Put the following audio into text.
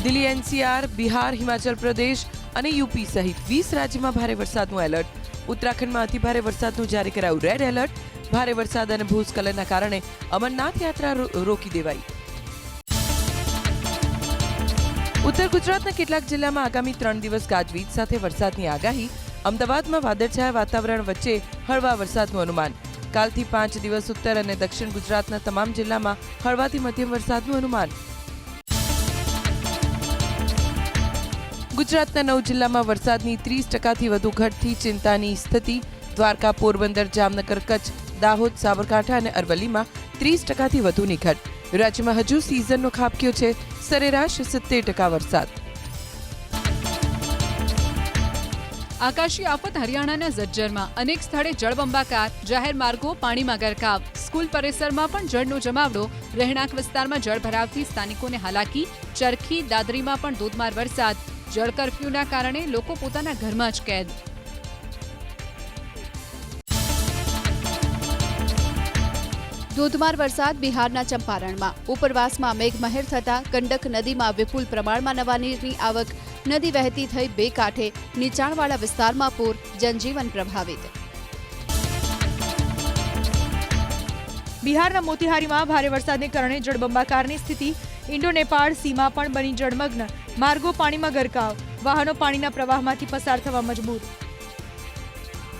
Delhi, NCR, Bihar, Himachal Pradesh અને UP સહિત 20 રાજ્યોમાં ભારે વરસાદનું એલર્ટ. ઉત્તરાખંડમાં અતિભારે વરસાદનું જારી કરાયું રેડ એલર્ટ. ભારે વરસાદ અને ભૂસ્ખલનના કારણે અમરનાથ યાત્રા રોકી દેવાઈ. ઉત્તર ગુજરાતના કેટલાક જિલ્લામાં આગામી 3 દિવસ ગાજવીજ સાથે વરસાદની આગાહી. અમદાવાદમાં વાદળછાયા વાતાવરણ વચ્ચે હળવા વરસાદનું અનુમાન. કાલથી 5 દિવસ ઉત્તર અને દક્ષિણ ગુજરાતના તમામ જિલ્લામાં હળવાથી મધ્યમ વરસાદનું અનુમાન. ગુજરાતના 9 જિલ્લામાં વરસાદની 30%થી વધુ ઘટથી ચિંતાની સ્થિતિ. દ્વારકા, પોરબંદર, જામનગર, કચ્છ, દાહોદ, સાબરકાંઠા અને અરવલ્લીમાં 30%થી વધુની ઘટ. રાજ્યમાં હજુ સિઝનનો ખાબક્યો છે. સરેરાશ 70% વરસાદ. આકાશી આફત હરિયાણાના ઝજ્જરમાં અનેક સ્થળે જળબંબાકાર. જાહેર માર્ગો પાણીમાં ગરકાવ. સ્કૂલ પરિસરમાં પણ જળનો જમાવડો. રહેણાંક વિસ્તારમાં જળભરાવથી સ્થાનિકોને હાલાકી. ચરખી, દાદરીમાં પણ ધોધમાર વરસાદ. જળ કર્ફ્યુના કારણે લોકો પોતાના ઘરમાં જ કેદ. ધોધમાર વરસાદ બિહારના ચંપારણમાં. ઉપરવાસમાં મેઘમહેર થતા ગંડક નદીમાં વિપુલ પ્રમાણમાં નવા નીરની આવક. નદી વહેતી થઈ 2 કાંઠે. નીચાણવાળા વિસ્તારમાં પૂર. જનજીવન પ્રભાવિત. બિહારના મોતીહારીમાં ભારે વરસાદને કારણે જળબંબાકારની સ્થિતિ. ઇન્ડો નેપાળ સીમા પણ બની જળમગ્ન. માર્ગો પાણીમાં ગરકાવ. વાહનો પાણીના પ્રવાહમાંથી પસાર થવા મજબૂર.